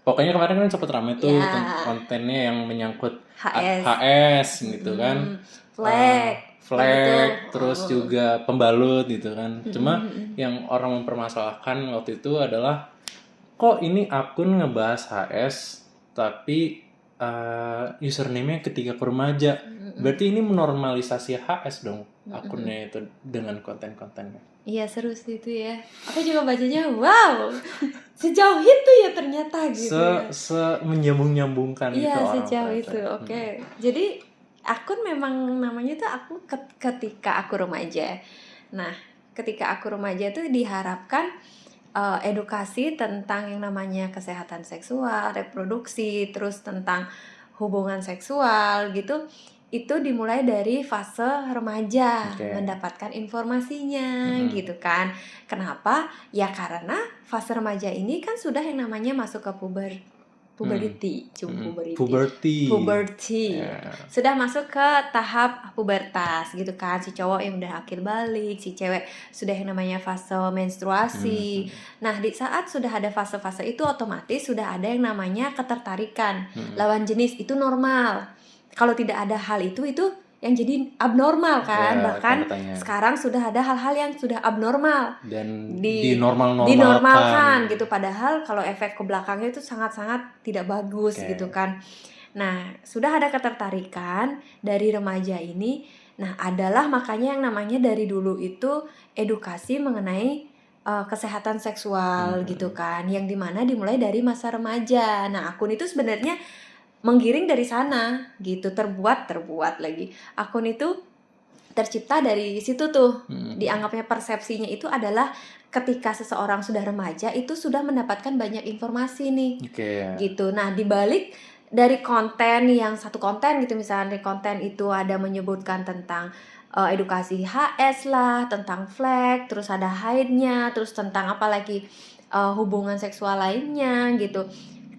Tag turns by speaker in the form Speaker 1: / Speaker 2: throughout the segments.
Speaker 1: Pokoknya kemarin kan sempat rame tuh
Speaker 2: Ya.
Speaker 1: kontennya yang menyangkut
Speaker 2: HS.
Speaker 1: HS gitu kan. Flag, terus juga pembalut gitu kan. Cuma yang orang mempermasalahkan waktu itu adalah kok ini akun ngebahas HS tapi username-nya ketika ke remaja. Berarti ini menormalisasi HS dong akunnya itu dengan konten-kontennya.
Speaker 2: Iya, seru sih itu ya. Aku juga bacanya wow. Sejauh itu ya ternyata gitu ya.
Speaker 1: Menyambung-nyambungkan gitu
Speaker 2: Iya,
Speaker 1: orang
Speaker 2: sejauh
Speaker 1: ternyata.
Speaker 2: itu. Oke. Jadi akun memang namanya tuh aku ketika aku remaja. Nah, ketika aku remaja tuh diharapkan edukasi tentang yang namanya kesehatan seksual, reproduksi, terus tentang hubungan seksual gitu. Itu dimulai dari fase remaja, mendapatkan informasinya gitu kan. Kenapa? Ya karena fase remaja ini kan sudah yang namanya masuk ke puberty. Sudah masuk ke tahap pubertas gitu kan. Si cowok yang udah akil balik, si cewek sudah yang namanya fase menstruasi. Nah, di saat sudah ada fase-fase itu otomatis sudah ada yang namanya ketertarikan lawan jenis, itu normal. Kalau tidak ada hal itu yang jadi abnormal kan. Bahkan sekarang sudah ada hal-hal yang sudah abnormal
Speaker 1: dan
Speaker 2: dinormalkan gitu. Padahal kalau efek ke belakangnya itu sangat-sangat tidak bagus gitu kan. Nah, sudah ada ketertarikan dari remaja ini. Nah, adalah makanya yang namanya dari dulu itu edukasi mengenai kesehatan seksual gitu kan. Yang dimana dimulai dari masa remaja. Nah, akun itu sebenarnya menggiring dari sana gitu, terbuat lagi. Akun itu tercipta dari situ tuh. Dianggapnya persepsinya itu adalah ketika seseorang sudah remaja itu sudah mendapatkan banyak informasi nih. Gitu. Nah, dibalik dari konten yang satu konten gitu, misalnya konten itu ada menyebutkan tentang edukasi HS lah, tentang flag, terus ada haidnya, terus tentang apalagi hubungan seksual lainnya gitu.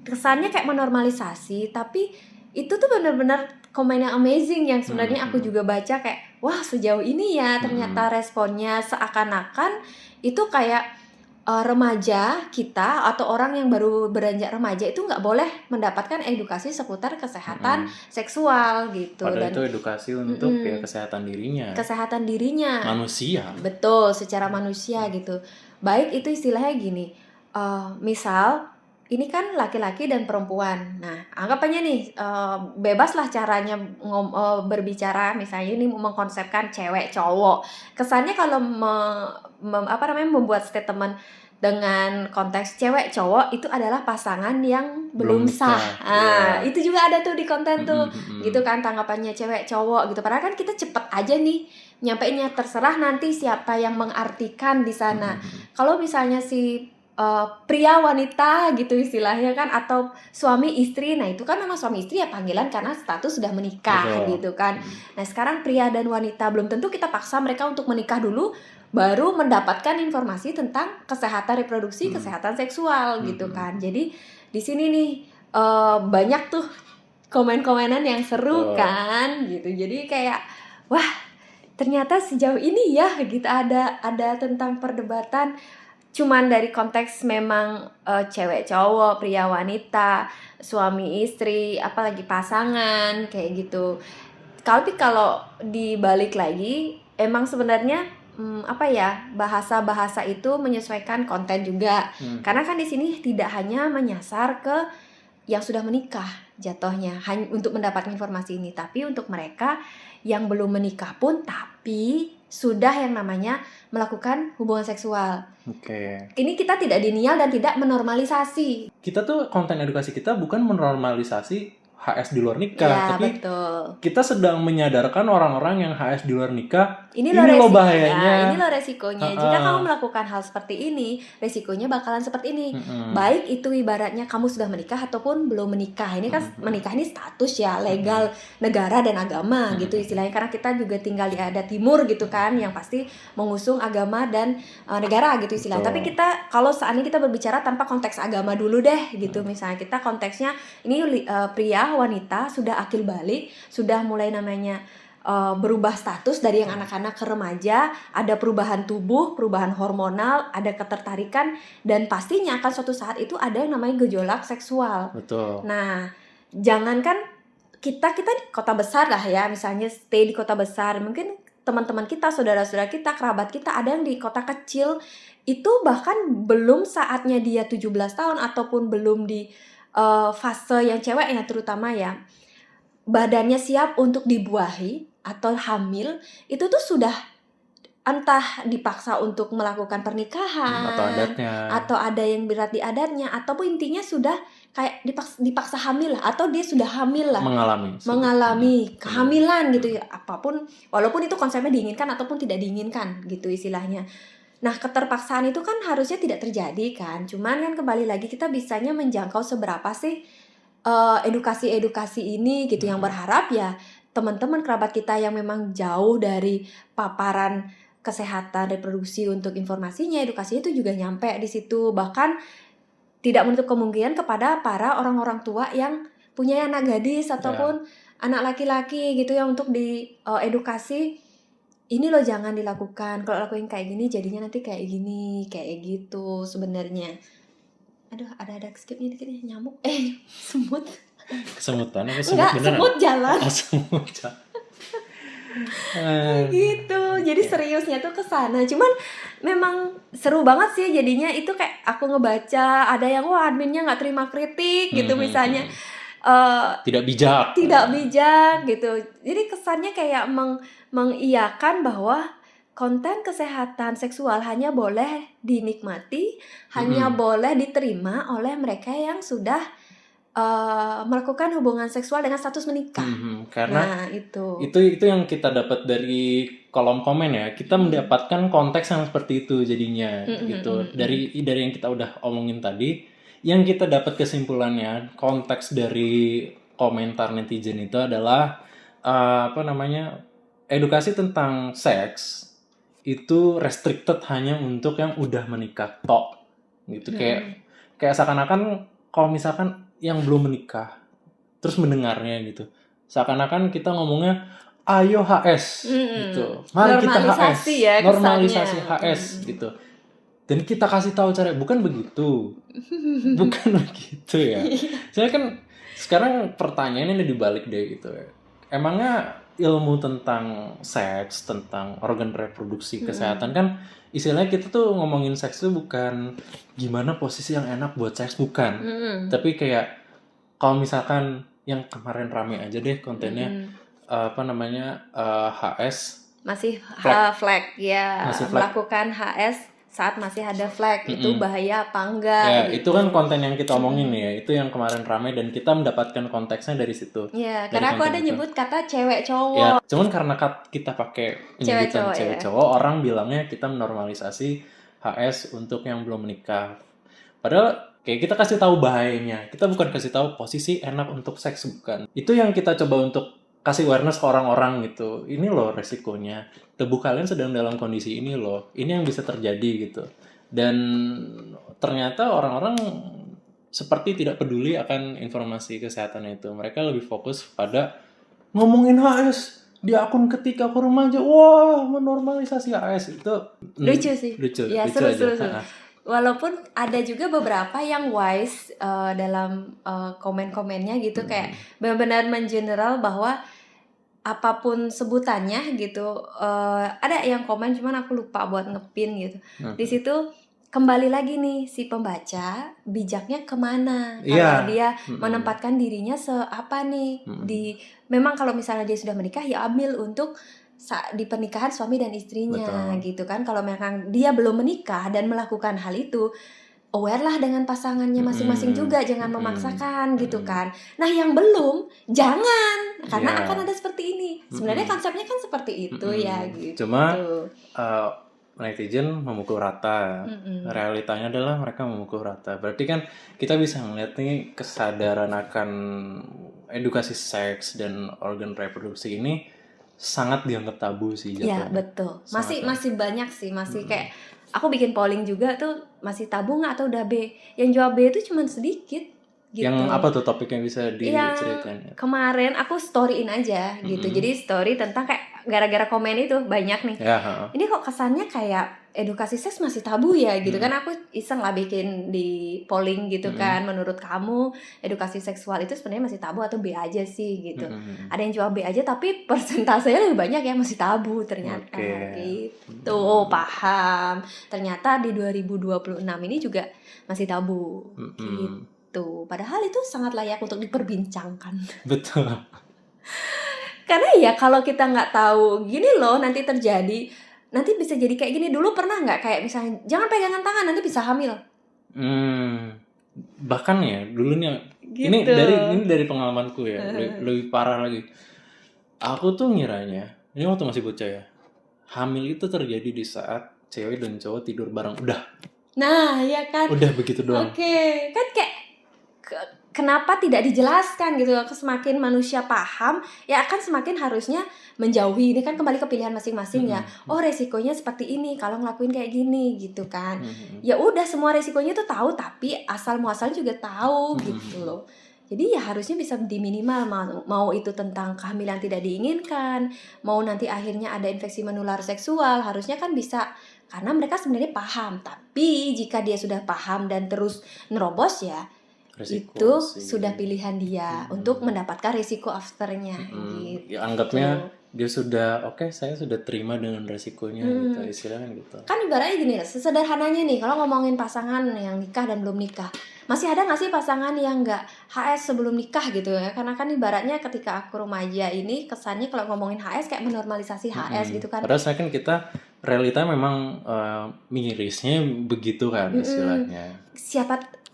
Speaker 2: Kesannya kayak menormalisasi, tapi itu tuh benar-benar komen yang amazing yang sebenarnya aku juga baca kayak wah, sejauh ini ya ternyata responnya seakan-akan itu kayak remaja kita atau orang yang baru beranjak remaja itu nggak boleh mendapatkan edukasi seputar kesehatan seksual gitu.
Speaker 1: Padahal itu edukasi untuk ya kesehatan dirinya manusia.
Speaker 2: Betul, secara manusia gitu. Baik itu istilahnya gini, misal ini kan laki-laki dan perempuan. Nah, anggapannya nih bebaslah caranya berbicara, misalnya ini mengkonsepkan cewek cowok. Kesannya kalau membuat statement dengan konteks cewek cowok itu adalah pasangan yang belum sah. Itu juga ada tuh di konten tuh. Gitu kan tanggapannya cewek cowok gitu. Padahal kan kita cepet aja nih nyampeinnya, terserah nanti siapa yang mengartikan di sana. Kalau misalnya si pria wanita gitu istilahnya kan, atau suami istri, nah itu kan nama suami istri ya panggilan karena status sudah menikah. Gitu kan. Nah, sekarang pria dan wanita belum tentu kita paksa mereka untuk menikah dulu baru mendapatkan informasi tentang kesehatan reproduksi, kesehatan seksual gitu kan. Jadi di sini nih banyak tuh komen-komenan yang seru kan gitu. Jadi kayak wah, ternyata sejauh ini ya gitu ada tentang perdebatan cuman dari konteks memang cewek cowok, pria wanita, suami istri, apalagi pasangan kayak gitu. Tapi kalau dibalik lagi emang sebenarnya bahasa-bahasa itu menyesuaikan konten juga. Karena kan di sini tidak hanya menyasar ke yang sudah menikah jatuhnya hanya untuk mendapatkan informasi ini, tapi untuk mereka yang belum menikah pun tapi sudah yang namanya melakukan hubungan seksual. Ini kita tidak denial dan tidak menormalisasi.
Speaker 1: Kita tuh konten edukasi kita bukan menormalisasi HS di luar nikah, tapi
Speaker 2: betul.
Speaker 1: Kita sedang menyadarkan orang-orang yang HS di luar nikah.
Speaker 2: Ini loh bahayanya. Ini loh resikonya. Jika kamu melakukan hal seperti ini, resikonya bakalan seperti ini. Baik itu ibaratnya kamu sudah menikah ataupun belum menikah. Ini kan menikah ini status ya, legal negara dan agama gitu istilahnya. Karena kita juga tinggal di ada timur gitu kan, yang pasti mengusung agama dan negara gitu istilahnya. Tapi kita kalau saat ini kita berbicara tanpa konteks agama dulu deh gitu. Misalnya kita konteksnya ini pria wanita sudah akil balik, sudah mulai namanya berubah status dari yang anak-anak ke remaja, ada perubahan tubuh, perubahan hormonal, ada ketertarikan, dan pastinya akan suatu saat itu ada yang namanya gejolak seksual.
Speaker 1: Betul.
Speaker 2: Nah, jangankan kita di kota besar lah ya, misalnya stay di kota besar, mungkin teman-teman kita, saudara-saudara kita, kerabat kita ada yang di kota kecil, itu bahkan belum saatnya dia 17 tahun ataupun belum di fase yang ceweknya terutama ya, badannya siap untuk dibuahi atau hamil, itu tuh sudah entah dipaksa untuk melakukan pernikahan
Speaker 1: Atau adatnya.
Speaker 2: atau ada yang berat di adatnya, ataupun intinya sudah kayak dipaksa hamil lah, atau dia sudah hamil lah, mengalami kehamilan gitu ya, apapun, walaupun itu konsepnya diinginkan ataupun tidak diinginkan gitu istilahnya. Nah, keterpaksaan itu kan harusnya tidak terjadi kan, cuman kan kembali lagi kita bisanya menjangkau seberapa sih edukasi ini gitu, yang berharap ya teman-teman kerabat kita yang memang jauh dari paparan kesehatan reproduksi untuk informasinya, edukasinya itu juga nyampe di situ. Bahkan tidak menutup kemungkinan kepada para orang-orang tua yang punya anak gadis ataupun anak laki-laki gitu ya, untuk diedukasi, ini loh jangan dilakukan, kalau lakuin kayak gini jadinya nanti kayak gini, kayak gitu sebenarnya. Aduh, ada skipnya dikit nih, nyamuk, semut.
Speaker 1: Kesemutan apa semut
Speaker 2: Enggak,
Speaker 1: beneran?
Speaker 2: semut jalan.
Speaker 1: Oh, semut jalan.
Speaker 2: Gitu, jadi seriusnya tuh ke sana. Cuman memang seru banget sih jadinya, itu kayak aku ngebaca ada yang adminnya nggak terima kritik gitu misalnya,
Speaker 1: tidak bijak
Speaker 2: gitu. Jadi kesannya kayak mengiyakan bahwa konten kesehatan seksual hanya boleh dinikmati, hanya boleh diterima oleh mereka yang sudah melakukan hubungan seksual dengan status menikah.
Speaker 1: Karena
Speaker 2: nah, itu
Speaker 1: yang kita dapat dari kolom komen ya, kita mendapatkan konteks yang seperti itu jadinya gitu. Dari yang kita udah omongin tadi, yang kita dapat kesimpulannya, konteks dari komentar netizen itu adalah edukasi tentang seks itu restricted hanya untuk yang udah menikah tok gitu. Kayak seakan-akan kalau misalkan yang belum menikah terus mendengarnya gitu, seakan-akan kita ngomongnya ayo HS gitu, mari kita HS, normalisasi HS gitu, dan kita kasih tahu cara, bukan begitu ya. Soalnya kan sekarang pertanyaannya dibalik deh gitu ya, emangnya ilmu tentang seks, tentang organ reproduksi, kesehatan kan istilahnya kita tuh ngomongin seks tuh bukan gimana posisi yang enak buat seks, bukan. Tapi kayak kalau misalkan yang kemarin rame aja deh kontennya, HS
Speaker 2: masih flag ya, melakukan HS saat masih ada flag, itu bahaya apa enggak
Speaker 1: ya
Speaker 2: gitu.
Speaker 1: Itu kan konten yang kita omongin ya, itu yang kemarin ramai dan kita mendapatkan konteksnya dari situ
Speaker 2: ya, karena aku ada nyebut kata cewek cowok
Speaker 1: ya, cuman karena kita pakai penyebutan cewek cowok, orang bilangnya kita menormalisasi HS untuk yang belum menikah, padahal kayak kita kasih tahu bahayanya, kita bukan kasih tahu posisi enak untuk seks, bukan. Itu yang kita coba untuk kasih awareness ke orang-orang gitu. Ini loh resikonya. Tubuh kalian sedang dalam kondisi ini loh. Ini yang bisa terjadi gitu. Dan ternyata orang-orang seperti tidak peduli akan informasi kesehatan itu. Mereka lebih fokus pada ngomongin HS di akun ketika aku remaja. Wah, menormalisasi HS itu
Speaker 2: lucu sih. Ya,
Speaker 1: lucu
Speaker 2: seru.
Speaker 1: aja.
Speaker 2: Walaupun ada juga beberapa yang wise dalam komen-komennya gitu, kayak benar-benar mengeneral bahwa apapun sebutannya gitu, ada yang komen cuman aku lupa buat ngepin gitu. Di situ kembali lagi nih si pembaca bijaknya kemana, kalau dia menempatkan dirinya seapa nih memang kalau misalnya dia sudah menikah ya ambil untuk di pernikahan suami dan istrinya. Betul. Gitu kan. Kalau memang dia belum menikah dan melakukan hal itu, aware lah dengan pasangannya masing-masing juga, jangan memaksakan gitu kan. Nah, yang belum jangan, karena akan ada seperti ini. Sebenarnya konsepnya kan seperti itu ya gitu.
Speaker 1: Cuma netizen memukul rata. Realitanya adalah mereka memukul rata. Berarti kan kita bisa melihat nih kesadaran akan edukasi seks dan organ reproduksi ini sangat dianggap tabu sih jatuhnya.
Speaker 2: Ya, betul. Masih banyak sih, masih kayak aku bikin polling juga tuh, masih tabu nggak atau udah B. Yang jawab B itu cuma sedikit. gitu.
Speaker 1: Yang apa tuh topik yang bisa diceritain?
Speaker 2: Yang kemarin aku storyin aja gitu. Jadi story tentang kayak gara-gara komen itu banyak nih.
Speaker 1: Ya,
Speaker 2: Ini kok kesannya kayak edukasi seks masih tabu ya gitu kan. Aku iseng lah bikin di polling gitu kan. Menurut kamu edukasi seksual itu sebenarnya masih tabu atau B aja sih gitu. Ada yang jawab B aja tapi persentasenya lebih banyak yang masih tabu ternyata gitu. Paham. Ternyata di 2026 ini juga masih tabu gitu. Padahal itu sangat layak untuk diperbincangkan.
Speaker 1: Betul.
Speaker 2: Karena ya kalau kita nggak tahu gini loh nanti terjadi, nanti bisa jadi kayak gini. Dulu pernah nggak kayak misalnya jangan pegangan tangan nanti bisa hamil.
Speaker 1: Bahkan ya dulu nih
Speaker 2: Gitu.
Speaker 1: ini dari pengalamanku ya, lebih parah lagi. Aku tuh ngiranya ini waktu masih bocah ya, hamil itu terjadi di saat cewek dan cowok tidur bareng udah.
Speaker 2: Nah ya kan.
Speaker 1: Udah begitu doang.
Speaker 2: Oke, kan kayak kenapa tidak dijelaskan gitu. Semakin manusia paham ya akan semakin harusnya menjauhi. Ini kan kembali ke pilihan masing-masing ya. Oh resikonya seperti ini kalau ngelakuin kayak gini gitu kan. Ya udah semua resikonya tuh tahu tapi asal muasal juga tahu gitu loh. Jadi ya harusnya bisa diminimal, mau itu tentang kehamilan tidak diinginkan, mau nanti akhirnya ada infeksi menular seksual, harusnya kan bisa karena mereka sebenarnya paham. Tapi jika dia sudah paham dan terus nerobos ya
Speaker 1: Resiko
Speaker 2: itu
Speaker 1: sih.
Speaker 2: sudah pilihan dia untuk mendapatkan risiko afternya gitu.
Speaker 1: Ya anggapnya dia sudah saya sudah terima dengan resikonya gitu, istilahnya gitu.
Speaker 2: Kan ibaratnya gini, sesederhananya nih kalau ngomongin pasangan yang nikah dan belum nikah, masih ada nggak sih pasangan yang nggak HS sebelum nikah gitu ya? Karena kan ibaratnya ketika aku remaja ini kesannya kalau ngomongin HS kayak menormalisasi HS gitu kan.
Speaker 1: Padahal saya kan kita realita memang mirisnya begitu kan istilahnya.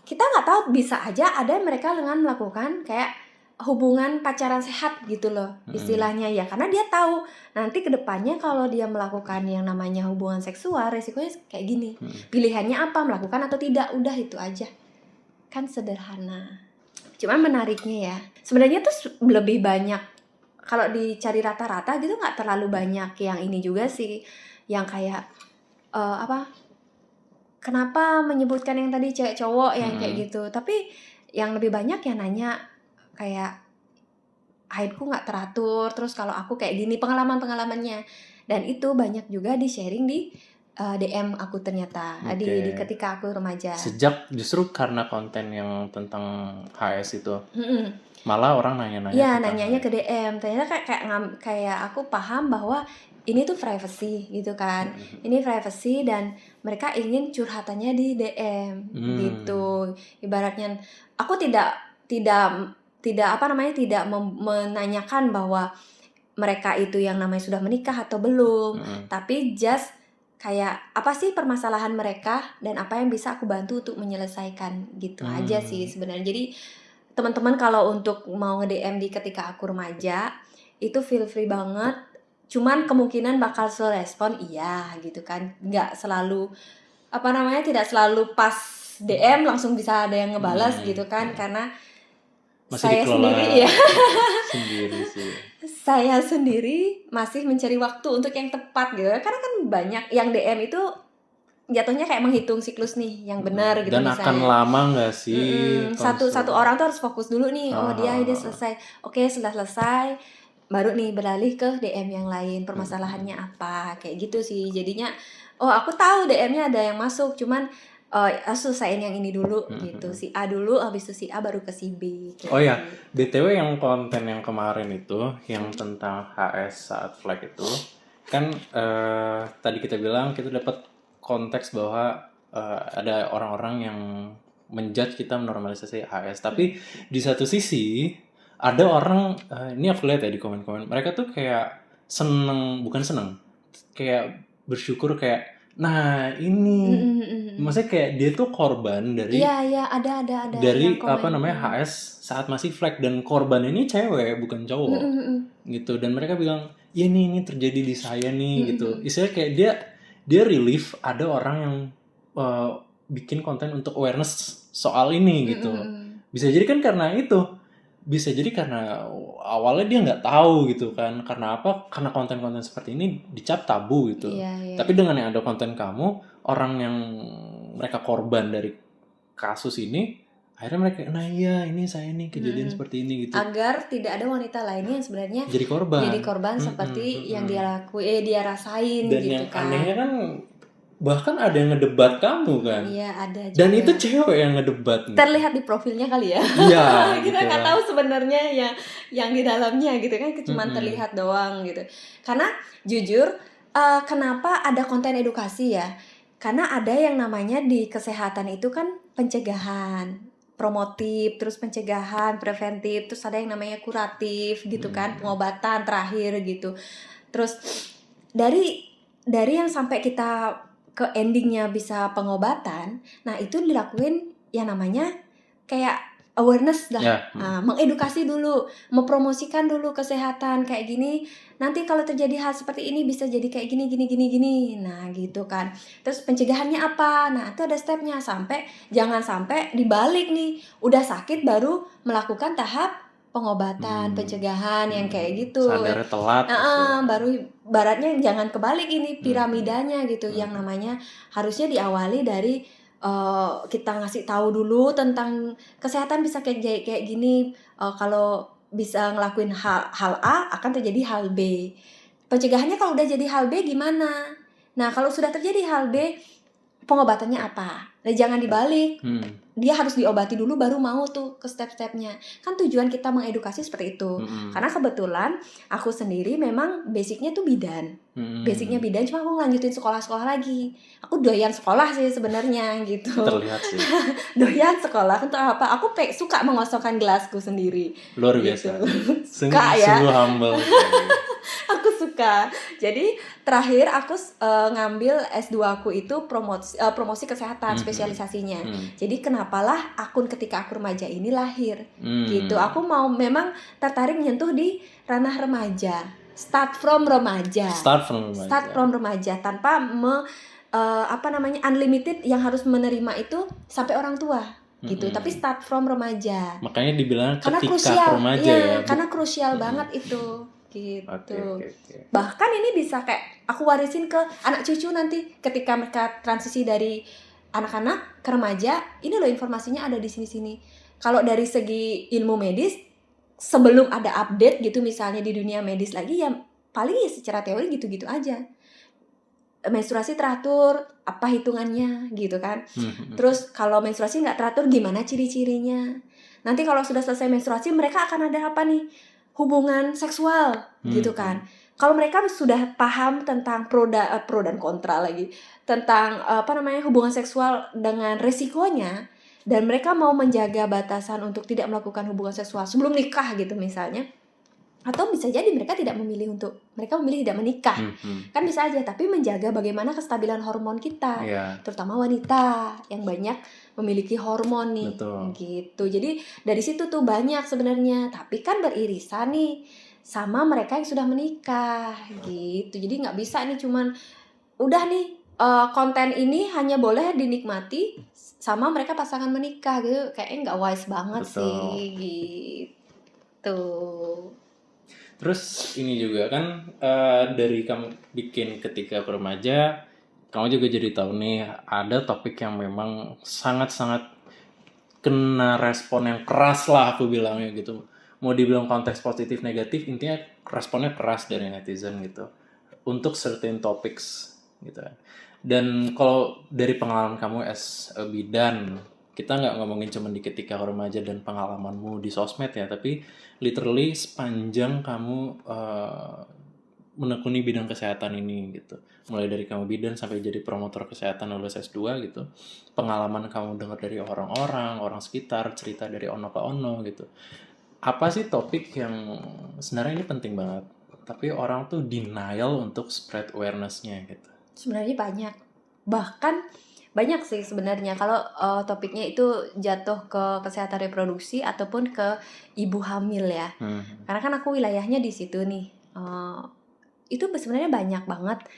Speaker 2: Kita nggak tahu, bisa aja ada mereka dengan melakukan kayak hubungan pacaran sehat gitu loh istilahnya ya, karena dia tahu nanti kedepannya kalau dia melakukan yang namanya hubungan seksual resikonya kayak gini, pilihannya apa, melakukan atau tidak, udah itu aja kan sederhana. Cuman menariknya ya sebenarnya tuh lebih banyak kalau dicari rata-rata gitu, nggak terlalu banyak yang ini juga sih, yang kayak kenapa menyebutkan yang tadi cewek cowok yang kayak gitu, tapi yang lebih banyak yang nanya kayak haidku nggak teratur, terus kalau aku kayak gini pengalamannya, dan itu banyak juga di sharing di DM aku ternyata di ketika aku remaja.
Speaker 1: Sejak justru karena konten yang tentang HS itu malah orang nanya-nanya.
Speaker 2: Iya nanyanya ke DM, ternyata kayak aku paham bahwa ini tuh privacy gitu kan, ini privacy dan mereka ingin curhatannya di DM gitu. Ibaratnya aku tidak menanyakan bahwa mereka itu yang namanya sudah menikah atau belum, tapi just kayak apa sih permasalahan mereka dan apa yang bisa aku bantu untuk menyelesaikan gitu aja sih sebenarnya. Jadi teman-teman kalau untuk mau nge-DM di ketika aku remaja itu feel free banget. Cuman kemungkinan bakal respon iya gitu kan, nggak selalu tidak selalu pas DM langsung bisa ada yang ngebalas gitu kan, karena
Speaker 1: masih
Speaker 2: saya sendiri ya
Speaker 1: sendiri sih.
Speaker 2: Saya sendiri masih mencari waktu untuk yang tepat gitu, karena kan banyak yang DM itu jatuhnya kayak menghitung siklus nih yang benar gitu.
Speaker 1: Dan
Speaker 2: misalnya
Speaker 1: akan lama nggak sih
Speaker 2: satu orang tuh harus fokus dulu nih, dia selesai, oke setelah selesai baru nih beralih ke DM yang lain, permasalahannya apa kayak gitu sih. Jadinya aku tahu DM-nya ada yang masuk, cuman selesaiin yang ini dulu gitu, si A dulu, habis itu si A baru ke si B gitu.
Speaker 1: Oh ya, BTW yang konten yang kemarin itu yang tentang HS saat flag itu kan tadi kita bilang kita dapat konteks bahwa ada orang-orang yang menjudge kita menormalisasi HS, tapi di satu sisi ada orang ini aku lihat ya di komen-komen, mereka tuh kayak kayak bersyukur, kayak nah ini maksudnya kayak dia tuh korban dari
Speaker 2: ada
Speaker 1: dari HS saat masih flag, dan korban ini cewek bukan cowok gitu, dan mereka bilang ya ini terjadi di saya nih gitu. Istilahnya kayak dia relief ada orang yang bikin konten untuk awareness soal ini gitu. Bisa jadi kan karena itu, bisa jadi karena awalnya dia nggak tahu gitu kan, karena apa, karena konten-konten seperti ini dicap tabu gitu. Tapi dengan yang ada konten kamu, orang yang mereka korban dari kasus ini akhirnya mereka, nah iya ini saya nih kejadian seperti ini gitu,
Speaker 2: agar tidak ada wanita lainnya yang sebenarnya
Speaker 1: jadi korban
Speaker 2: seperti yang dia rasain
Speaker 1: dan
Speaker 2: gitu
Speaker 1: yang
Speaker 2: kan.
Speaker 1: anehnya kan bahkan ada yang ngedebat kamu kan.
Speaker 2: Iya, ada juga.
Speaker 1: Dan itu cewek yang ngedebat gitu.
Speaker 2: Terlihat di profilnya kali ya.
Speaker 1: Iya
Speaker 2: Kita
Speaker 1: gitu
Speaker 2: nggak
Speaker 1: kan.
Speaker 2: tahu sebenarnya yang di dalamnya gitu kan, cuma terlihat doang gitu. Karena jujur kenapa ada konten edukasi ya? Karena ada yang namanya di kesehatan itu kan pencegahan, promotif, terus pencegahan, preventif, terus ada yang namanya kuratif gitu kan, pengobatan terakhir gitu. Terus dari yang sampai kita ke endingnya bisa pengobatan, nah itu dilakuin yang namanya kayak awareness lah, mengedukasi dulu, mempromosikan dulu kesehatan kayak gini. Nanti kalau terjadi hal seperti ini bisa jadi kayak gini. Nah gitu kan. Terus pencegahannya apa? Nah itu ada stepnya, jangan sampai dibalik nih, udah sakit baru melakukan tahap pengobatan, pencegahan yang kayak gitu.
Speaker 1: Sadarnya telat.
Speaker 2: Baru baratnya jangan kebalik ini piramidanya gitu. Yang namanya harusnya diawali dari kita ngasih tahu dulu tentang kesehatan bisa kayak gini. Kalau bisa ngelakuin hal A akan terjadi hal B. Pencegahannya kalau udah jadi hal B gimana? Nah kalau sudah terjadi hal B, pengobatannya apa? Nah, jangan dibalik. Dia harus diobati dulu baru mau tuh ke step-stepnya. Kan tujuan kita mengedukasi seperti itu. Karena kebetulan aku sendiri memang basicnya tuh bidan. Basicnya bidan, cuma aku lanjutin sekolah-sekolah lagi. Aku doyan sekolah sih sebenarnya gitu.
Speaker 1: Terlihat sih.
Speaker 2: Doyan sekolah untuk apa? Aku suka mengosongkan gelasku sendiri.
Speaker 1: Luar biasa.
Speaker 2: Gitu. Suka ya.
Speaker 1: Sungguh humble.
Speaker 2: Aku suka. Jadi terakhir aku ngambil S2 aku itu promosi kesehatan spesialisasinya. Jadi kenapalah akun ketika aku remaja ini lahir. Gitu. Aku memang tertarik menyentuh di ranah remaja. Start from remaja tanpa unlimited yang harus menerima itu sampai orang tua gitu. Tapi start from remaja.
Speaker 1: Makanya dibilang
Speaker 2: karena
Speaker 1: ketika
Speaker 2: krusial,
Speaker 1: remaja ya.
Speaker 2: Karena krusial banget itu. Gitu.
Speaker 1: Okay.
Speaker 2: Bahkan ini bisa kayak aku warisin ke anak cucu nanti ketika mereka transisi dari anak-anak ke remaja. Ini loh informasinya ada di sini-sini. Kalau dari segi ilmu medis, sebelum ada update gitu misalnya di dunia medis lagi, ya paling ya secara teori gitu-gitu aja. Menstruasi teratur, apa hitungannya gitu kan. Terus kalau menstruasi nggak teratur gimana ciri-cirinya. Nanti kalau sudah selesai menstruasi mereka akan ada apa nih? Hubungan seksual gitu kan. Kalau mereka sudah paham tentang pro dan kontra lagi tentang hubungan seksual dengan resikonya, dan mereka mau menjaga batasan untuk tidak melakukan hubungan seksual sebelum nikah gitu misalnya, atau bisa jadi mereka memilih tidak menikah, kan bisa aja, tapi menjaga bagaimana kestabilan hormon kita, terutama wanita yang banyak memiliki hormon nih.
Speaker 1: Betul.
Speaker 2: Gitu. Jadi dari situ tuh banyak sebenarnya, tapi kan beririsan nih sama mereka yang sudah menikah gitu. Jadi nggak bisa nih cuman udah nih konten ini hanya boleh dinikmati sama mereka pasangan menikah gitu, kayaknya nggak wise banget. Betul. Sih gitu.
Speaker 1: Terus ini juga kan dari kamu bikin ketika aku remaja, kamu juga jadi tahu nih ada topik yang memang sangat-sangat kena respon yang keras lah aku bilangnya gitu. Mau dibilang konteks positif negatif, intinya responnya keras dari netizen gitu untuk certain topics gitu. Dan kalau dari pengalaman kamu as a bidan, kita nggak ngomongin cuma di ketika remaja dan pengalamanmu di sosmed ya, tapi literally sepanjang kamu menekuni bidang kesehatan ini gitu. Mulai dari kamu bidan sampai jadi promotor kesehatan lulus S2 gitu. Pengalaman kamu dengar dari orang-orang, orang sekitar, cerita dari ono ke ono gitu. Apa sih topik yang sebenarnya ini penting banget, tapi orang tuh denial untuk spread awareness-nya gitu?
Speaker 2: Sebenarnya banyak. Bahkan banyak sih sebenarnya kalau topiknya itu jatuh ke kesehatan reproduksi ataupun ke ibu hamil ya. Karena kan aku wilayahnya di situ nih. Itu sebenarnya banyak banget.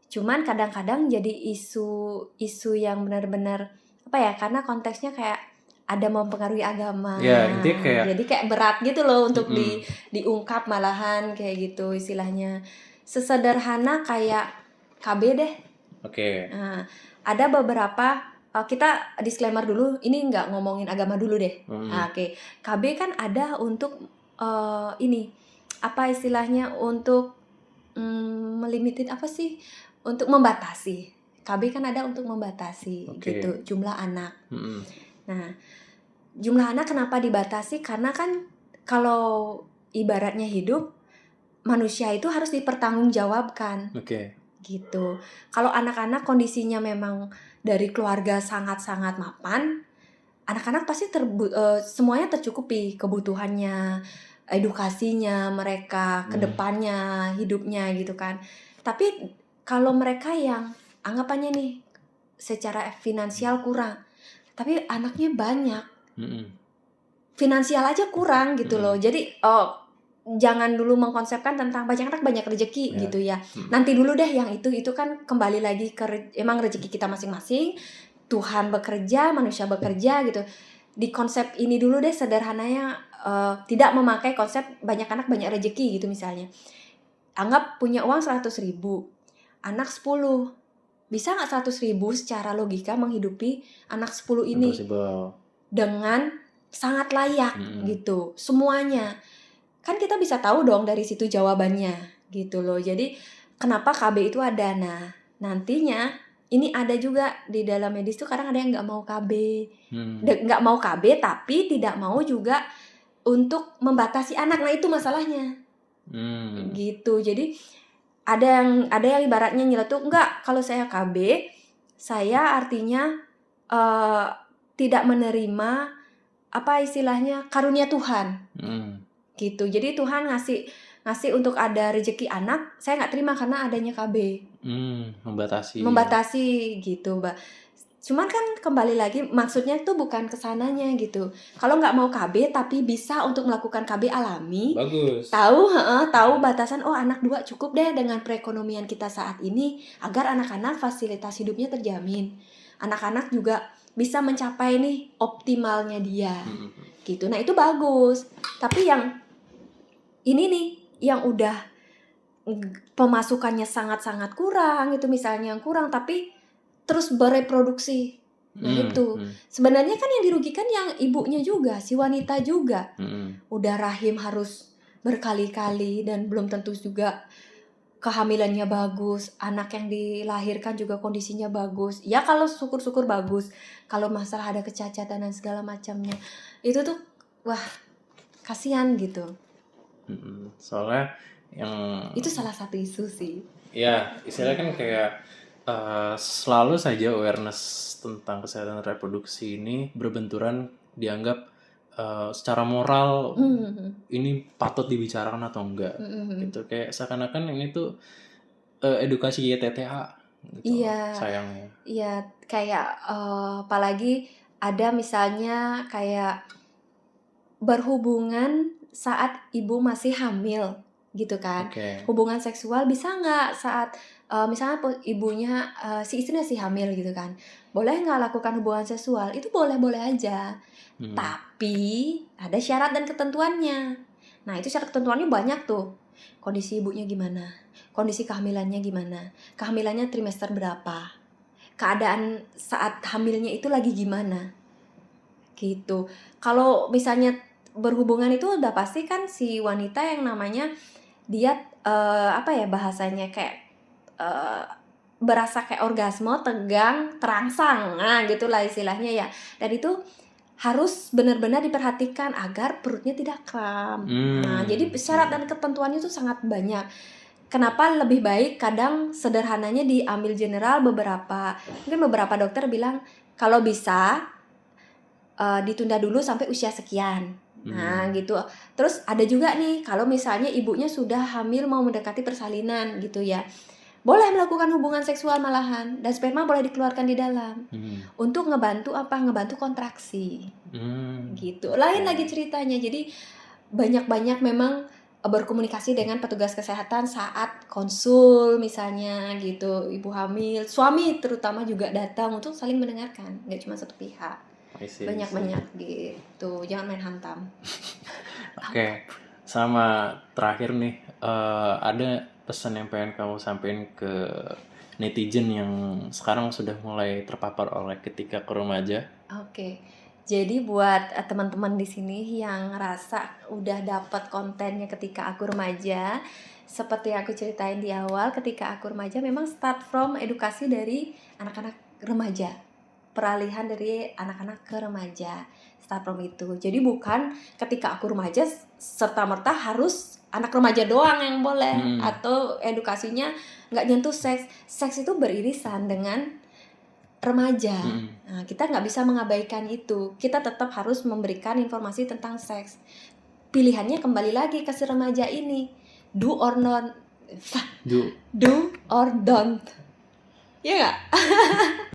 Speaker 2: Cuman kadang-kadang jadi isu yang benar-benar karena konteksnya kayak ada mempengaruhi agama.
Speaker 1: Ya, intinya
Speaker 2: jadi kayak berat gitu loh untuk diungkap, malahan kayak gitu istilahnya. Sesederhana kayak KB deh.
Speaker 1: Oke.
Speaker 2: Nah, ada beberapa kita disclaimer dulu, ini nggak ngomongin agama dulu deh. Oke. KB kan ada untuk ini apa istilahnya, untuk melimitin apa sih? Untuk membatasi. KB kan ada untuk membatasi gitu jumlah anak. Nah, jumlah anak kenapa dibatasi? Karena kan kalau ibaratnya hidup, manusia itu harus dipertanggungjawabkan. Gitu. Kalau anak-anak kondisinya memang dari keluarga sangat-sangat mapan, anak-anak pasti semuanya tercukupi kebutuhannya, edukasinya mereka, kedepannya, hidupnya gitu kan. Tapi kalau mereka yang anggapannya nih secara finansial kurang, tapi anaknya banyak, finansial aja kurang gitu loh. Jadi jangan dulu mengkonsepkan tentang banyak anak banyak rezeki gitu ya. Nanti dulu deh yang itu kan kembali lagi ke emang rezeki kita masing-masing. Tuhan bekerja, manusia bekerja gitu. Di konsep ini dulu deh sederhananya, tidak memakai konsep banyak anak banyak rezeki gitu misalnya. Anggap punya uang 100.000, anak 10. Bisa nggak 100.000 secara logika menghidupi anak 10 ini? Dengan sangat layak gitu semuanya. Kan kita bisa tahu dong dari situ jawabannya gitu loh. Jadi kenapa KB itu ada? Nah, nantinya ini ada juga di dalam medis tuh kadang ada yang nggak mau KB, nggak mau KB tapi tidak mau juga untuk membatasi anak. Nah itu masalahnya, gitu. Jadi ada yang ibaratnya nyeletuk, enggak, kalau saya KB, saya artinya tidak menerima apa istilahnya karunia Tuhan. Gitu. Jadi Tuhan ngasih untuk ada rezeki anak, saya nggak terima karena adanya KB. Membatasi gitu, Mbak. Cuman kan kembali lagi maksudnya tuh bukan kesananya gitu. Kalau nggak mau KB tapi bisa untuk melakukan KB alami,
Speaker 1: bagus.
Speaker 2: Tahu batasan, anak 2 cukup deh dengan perekonomian kita saat ini, agar anak-anak fasilitas hidupnya terjamin. Anak-anak juga bisa mencapai nih optimalnya dia. Gitu. Nah, itu bagus. Tapi yang ini nih yang udah pemasukannya sangat-sangat kurang gitu misalnya, yang kurang tapi terus bereproduksi. Nah itu sebenarnya kan yang dirugikan yang ibunya juga, si wanita juga. Udah rahim harus berkali-kali dan belum tentu juga kehamilannya bagus, anak yang dilahirkan juga kondisinya bagus. Ya kalau syukur-syukur bagus, kalau masalah ada kecacatan dan segala macamnya, itu tuh wah kasihan gitu.
Speaker 1: Soalnya yang
Speaker 2: itu salah satu isu sih.
Speaker 1: Ya, istilahnya kan kayak selalu saja awareness tentang kesehatan reproduksi ini berbenturan dianggap secara moral ini patut dibicarakan atau enggak gitu. Kayak seakan-akan ini tuh edukasi YTTA gitu.
Speaker 2: Iya,
Speaker 1: sayangnya.
Speaker 2: Iya, kayak apalagi ada misalnya kayak berhubungan saat ibu masih hamil gitu kan. Hubungan seksual bisa nggak saat misalnya ibunya si istrinya masih hamil gitu kan. Boleh nggak lakukan hubungan seksual? Itu boleh-boleh aja. Tapi ada syarat dan ketentuannya. Nah, itu syarat ketentuannya banyak tuh. Kondisi ibunya gimana? Kondisi kehamilannya gimana? Kehamilannya trimester berapa? Keadaan saat hamilnya itu lagi gimana? Gitu. Kalau misalnya berhubungan itu udah pasti kan si wanita yang namanya dia apa ya bahasanya kayak berasa kayak orgasme, tegang, terangsang, nah gitulah istilahnya ya. Dan itu harus benar-benar diperhatikan agar perutnya tidak kram. Nah, jadi syarat dan ketentuannya itu sangat banyak. Kenapa lebih baik kadang sederhananya diambil general, mungkin beberapa dokter bilang kalau bisa ditunda dulu sampai usia sekian. Nah gitu. Terus ada juga nih kalau misalnya ibunya sudah hamil mau mendekati persalinan gitu ya, boleh melakukan hubungan seksual malahan dan sperma boleh dikeluarkan di dalam untuk ngebantu kontraksi gitu. Lain lagi ceritanya. Jadi banyak memang berkomunikasi dengan petugas kesehatan saat konsul misalnya gitu, ibu hamil, suami terutama juga datang untuk saling mendengarkan, nggak cuma satu pihak. Banyak gitu, jangan main hantam.
Speaker 1: Oke. Sama terakhir nih, ada pesan yang pengen kamu sampaikan ke netizen yang sekarang sudah mulai terpapar oleh ketika ke remaja?
Speaker 2: Oke. Jadi buat teman-teman di sini yang ngerasa udah dapat kontennya ketika aku remaja, seperti yang aku ceritain di awal, ketika aku remaja memang start from edukasi dari anak-anak remaja. Peralihan dari anak-anak ke remaja. Start from itu. Jadi bukan ketika aku remaja serta-merta harus anak remaja doang yang boleh, atau edukasinya nggak nyentuh seks. Seks itu beririsan dengan remaja. Nah, kita nggak bisa mengabaikan itu. Kita tetap harus memberikan informasi tentang seks. Pilihannya kembali lagi ke si remaja ini. Do or not. Do or don't. Ya nggak?